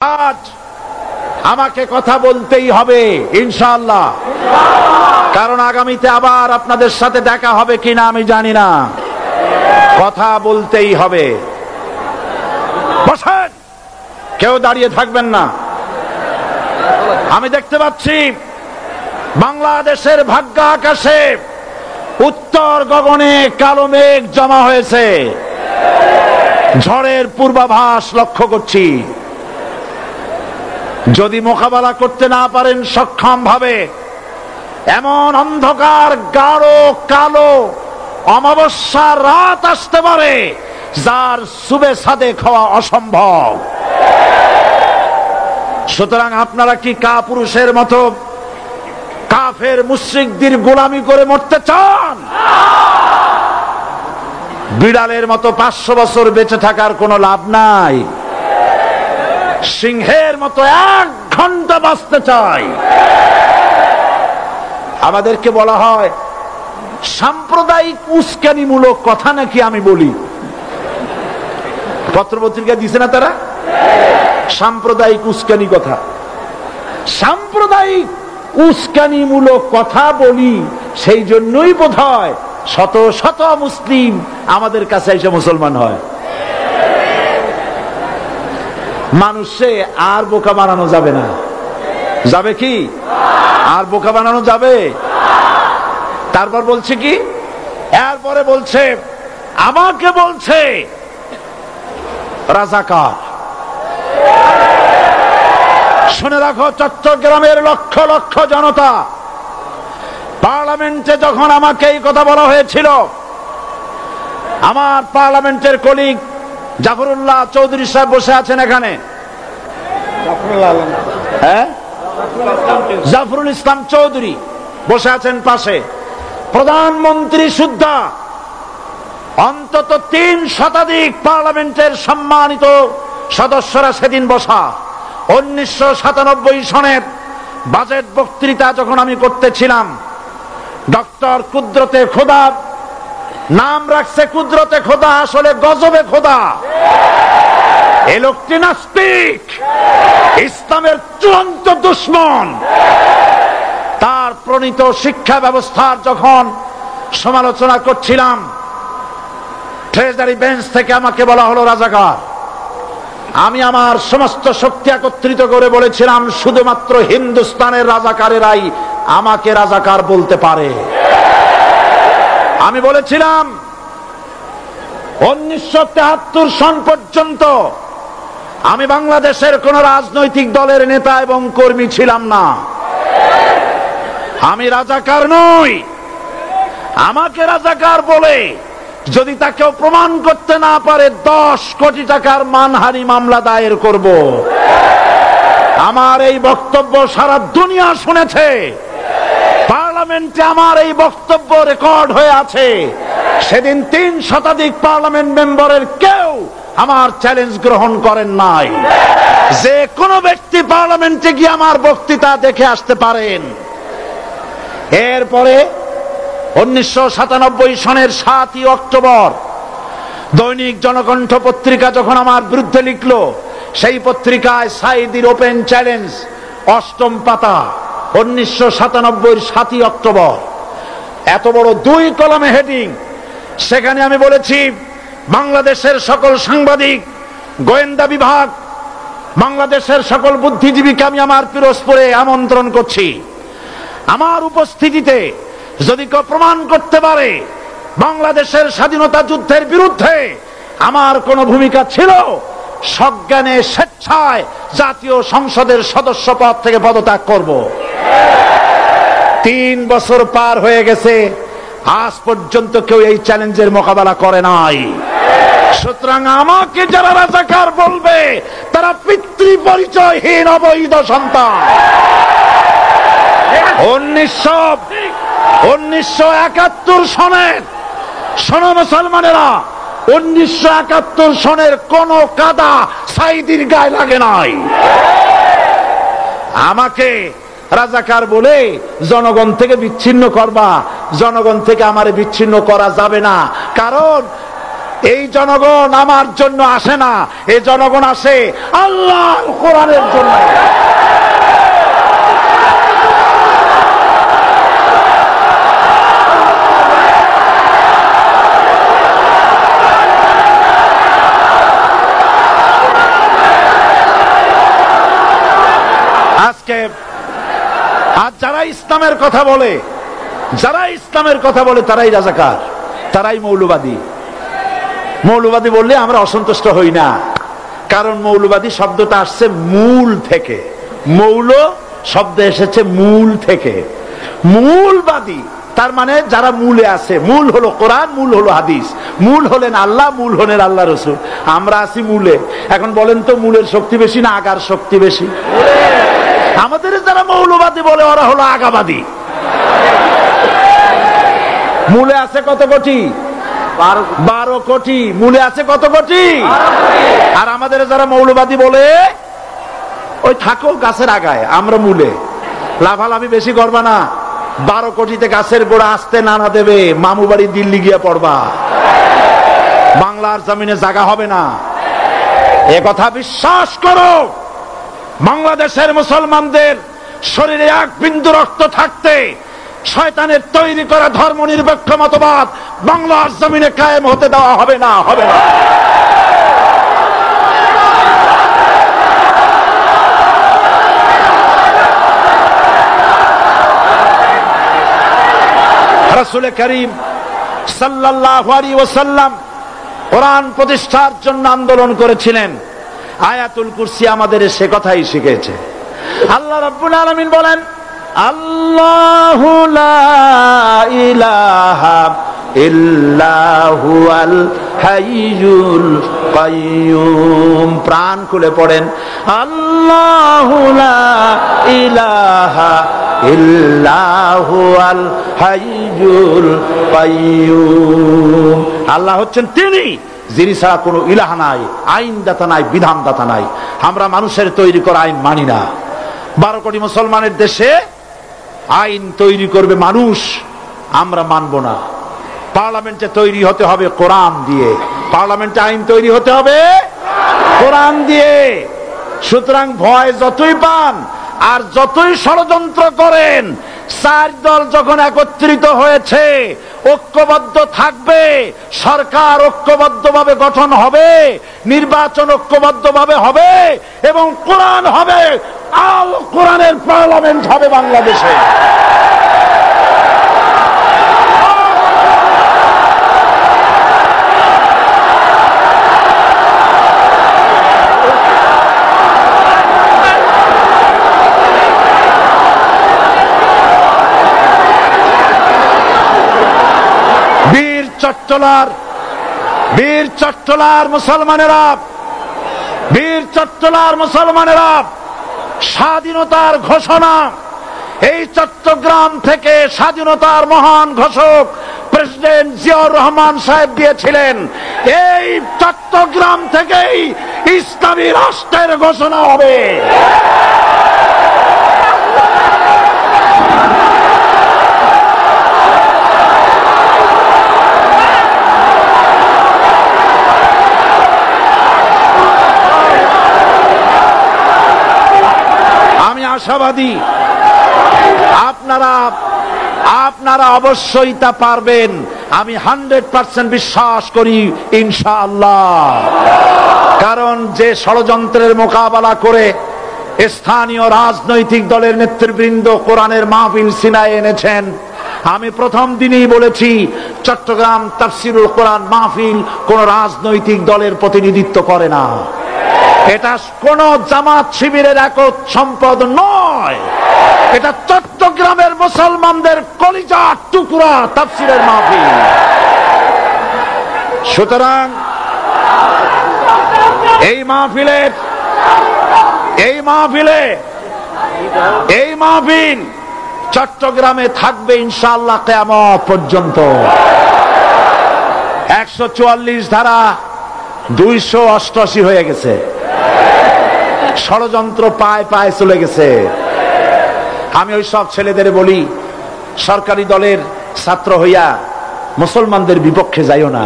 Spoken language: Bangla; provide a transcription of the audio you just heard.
আজ আমাকে কথা বলতেই হবে ইনশাআল্লাহ, কারণ আগামীতে আবার আপনাদের সাথে দেখা হবে কিনা আমি জানি না। কথা বলতেই হবে। বসেন, কেউ দাঁড়িয়ে থাকবেন না। আমি দেখতে পাচ্ছি বাংলাদেশের ভাগ্য আকাশে উত্তর গগনে কালো মেঘ জমা হয়েছে, ঝড়ের পূর্বাভাস লক্ষ্য করছি। যদি মোকাবেলা করতে না পারেন সক্ষম ভাবে, এমন অন্ধকার গাঢ় কালো অমাবস্যার রাত আসতে পারে যার সুবে সাদেক হওয়া অসম্ভব। সুতরাং আপনারা কি কাপুরুষের মতো কাফের মুশরিকদের গোলামি করে মরতে চান? বিড়ালের মতো 500 বছর বেঁচে থাকার কোনো লাভ নাই। সিংহের মতো 1 ঘন্টা বাঁচতে চাই। আমাদেরকে বলা হয় সাম্প্রদায়িক উস্কানিমূলক কথা নাকি আমি বলি। পত্রপত্রিকা দিছে না তারা? সাম্প্রদায়িক উস্কানি কথা, সাম্প্রদায়িক উস্কানিমূলক কথা বলি। সেই জন্যই বোধহয় শত শত মুসলিম আমাদের কাছে এসে মুসলমান হয়। মানুষে আর বোকা বানানো যাবে না। যাবে কি? আর বোকা বানানো যাবে? তারপর বলছে কি? এরপরে বলছে, আমাকে বলছে রাজাকার। শুনে রাখো, চট্টগ্রামের লক্ষ লক্ষ জনতা, পার্লামেন্টে যখন আমাকে এই কথা বলা হয়েছিল, আমার পার্লামেন্টের কলিগ জাফরুল্লাহ চৌধুরী সাহেব বসে আছেন এখানে, জাফরুল ইসলাম চৌধুরী বসে আছেন পাশে, প্রধানমন্ত্রী সুদ্ধা, অন্তত 3 শতাধিক পার্লামেন্টের সম্মানিত সদস্যরা সেদিন বসা। 1997 সনের বাজেট বক্তৃতা যখন আমি করতেছিলাম, ডক্টর কুদরতে খোদা, নাম রাখছে কুদরতে খোদা, আসলে গজবে খোদা। এই লোকটি নাস্তিক, ইসলামের চূড়ান্ত দুশমন। তার প্রণীত শিক্ষা ব্যবস্থার যখন সমালোচনা করছিলাম, ট্রেজারি বেঞ্চ থেকে আমাকে বলা হলো রাজাকার। আমি আমার সমস্ত শক্তি একত্রিত করে বলেছিলাম, শুধুমাত্র হিন্দুস্তানের রাজাকারেরাই আমাকে রাজাকার বলতে পারে। আমি বলেছিলাম 1973 সন পর্যন্ত আমি বাংলাদেশের কোন রাজনৈতিক দলের নেতা এবং কর্মী ছিলাম না। আমি রাজাকার নই। আমাকে রাজাকার বলে যদি তাকেও প্রমাণ করতে না পারে, 10 কোটি টাকার মানহানি মামলা দায়ের করব। আমার এই বক্তব্য সারা দুনিয়া শুনেছে। পার্লামেন্টে আমার এই বক্তব্য রেকর্ড হয়ে আছে। সেদিন 3 শতাধিক পার্লামেন্ট মেম্বারের কেউ আমার চ্যালেঞ্জ গ্রহণ করেন নাই। যে কোনো ব্যক্তি পার্লামেন্টে গিয়ে আমার বক্তৃতা দেখে আসতে পারেন। এরপরে 1997 সনের 7 অক্টোবর দৈনিক জনকণ্ঠ পত্রিকা যখন আমার বিরুদ্ধে লিখলো, সেই পত্রিকায় সাইদির ওপেন চ্যালেঞ্জ 8ম পাতা, 1997 7 অক্টোবর, এত বড় 2 কলামে হেডিং। সেখানে আমি বলেছি, বাংলাদেশের সকল সাংবাদিক, গোয়েন্দা বিভাগ, বাংলাদেশের সকল বুদ্ধিজীবীকে আমি আমার পিরোজপুরে আমন্ত্রণ করছি। আমার উপস্থিতিতে যদি কেউ প্রমাণ করতে পারে বাংলাদেশের স্বাধীনতা যুদ্ধের বিরুদ্ধে আমার কোন ভূমিকা ছিল, সজ্ঞানে স্বেচ্ছায় জাতীয় সংসদের সদস্য পদ থেকে পদত্যাগ করব। 3 বছর পার হয়ে গেছে, আজ পর্যন্ত কেউ এই চ্যালেঞ্জের মোকাবেলা করে নাই। সুতরাং আমাকে যারা রাজাকার বলবে, তারা পিতৃ পরিচয়হীন অবৈধ সন্তান। 1971 সনের, শোনো মুসলমানেরা, 1971 সনের কোন কাদা সাইদির গায়ে লাগে নাই। আমাকে রাজাকার বলে জনগণ থেকে বিচ্ছিন্ন করবা, জনগণ থেকে আমারে বিচ্ছিন্ন করা যাবে না। কারণ এই জনগণ আমার জন্য আসে না, এই জনগণ আসে আল্লাহর কোরআনের জন্য। আজকে আজ যারা ইসলামের কথা বলে, তারাই রাজাকার, তারাই মৌলবাদী। মৌলবাদী বললে আমরা অসন্তুষ্ট হই না, কারণ মৌলবাদী শব্দটা আসছে মূল থেকে। মৌল শব্দ এসেছে মূল থেকে। মূলবাদী তার মানে যারা মূলে আছে। মূল হলো কোরআন, মূল হলো হাদিস, মূল হলেন আল্লাহ, মূল হলেন আল্লাহ রসুল। আমরা আছি মূলে। এখন বলেন তো মূলের শক্তি বেশি না আগার শক্তি বেশি? আমাদের যারা মৌলবাদী বলে ওরা হলো আগাবাদী। মূলে আছে কত কোটি? 12 কোটি। মূলে আছে কত কোটি? আর আমাদের যারা মৌলবাদী বলে ওই থাকো গাছের আগায়, আমরা মূলে। লাভালাভি বেশি করবা না, 12 কোটিতে গাছের গোড়া আসতে নানা দেবে, মামু বাড়ি দিল্লি গিয়ে পড়বা, বাংলার জমিনে জায়গা হবে না। এ কথা বিশ্বাস করো। বাংলাদেশের মুসলমানদের শরীরে এক বিন্দু রক্ত থাকতে শয়তানের তৈরি করা ধর্ম নিরপেক্ষ মতবাদ বাংলার জমিনে কায়েম হতে দেওয়া হবে না, হবে না। রাসূল করিম সাল্লাল্লাহু আলাইহি ওয়াসাল্লাম কোরআন প্রতিষ্ঠার জন্য আন্দোলন করেছিলেন। আয়াতুল কুরসি আমাদের সে কথাই শিখেছে। আল্লাহ রাব্বুল আলামিন বলেন, আল্লাহু লা ইলাহা ইল্লা হুয়াল হাইয়ুল কাইয়্যুম। প্রাণ খুলে পড়েন, আল্লাহু লা ইলাহা ইল্লা হুয়াল হাইয়ুল কাইয়্যুম। আল্লাহ হচ্ছেন তিনি, যিনি ছাড়া কোনো ইলাহা নাই, আইনদাতা নাই, বিধানদাতা নাই। আমরা মানুষের তৈরি করা আইন মানি না। 12 কোটি মুসলমানের দেশে আইন তৈরি করবে মানুষ, আমরা মানব না। পার্লামেন্টে তৈরি হতে হবে কোরআন দিয়ে, পার্লামেন্টে আইন তৈরি হতে হবে কোরআন দিয়ে। সুতরাং ভয় যতই পান আর যতই ষড়যন্ত্র করেন, 4 দল যখন একত্রিত হয়েছে, ঐক্যবদ্ধ থাকবে, সরকার ঐক্যবদ্ধভাবে গঠন হবে, নির্বাচন ঐক্যবদ্ধভাবে হবে এবং কোরআন হবে, আল কোরআনের পার্লামেন্ট হবে বাংলাদেশে। বীর চট্টলার মুসলমানেরা স্বাধীনতার ঘোষণা, এই চট্টগ্রাম থেকে স্বাধীনতার মহান ঘোষক প্রেসিডেন্ট জিয়াউর রহমান সাহেব দিয়েছিলেন। এই চট্টগ্রাম থেকেই ইসলামী রাষ্ট্রের ঘোষণা হবে। আশাবাদী আপনারা অবশ্যই তা পারবেন। আমি 100% বিশ্বাস করি ইনশাআল্লাহ। কারণ যে ষড়যন্ত্রের মোকাবেলা করে স্থানীয় রাজনৈতিক দলের নেতৃবৃন্দ কোরআনের মাহফিল সিনায় এনেছেন, আমি প্রথম দিনই বলেছি চট্টগ্রাম তাফসিরুল কোরআন মাহফিল কোন রাজনৈতিক দলের প্রতিনিধিত্ব করে না। এটা কোন জামাত শিবিরের একক সম্পদ নয়, এটা চট্টগ্রামের মুসলমানদের কলিজার টুকরা তাফসিরের মাহফিল। সুতরাং এই মাহফিল চট্টগ্রামে থাকবে ইনশাআল্লাহ কিয়ামত পর্যন্ত। 144 ধারা 288 হয়ে গেছে, ষড়যন্ত্র পায় পায় চলে গেছে। আমি ওই সব ছেলেদের বলি, সরকারি দলের ছাত্র হইয়া মুসলমানদের বিপক্ষে যাইও না।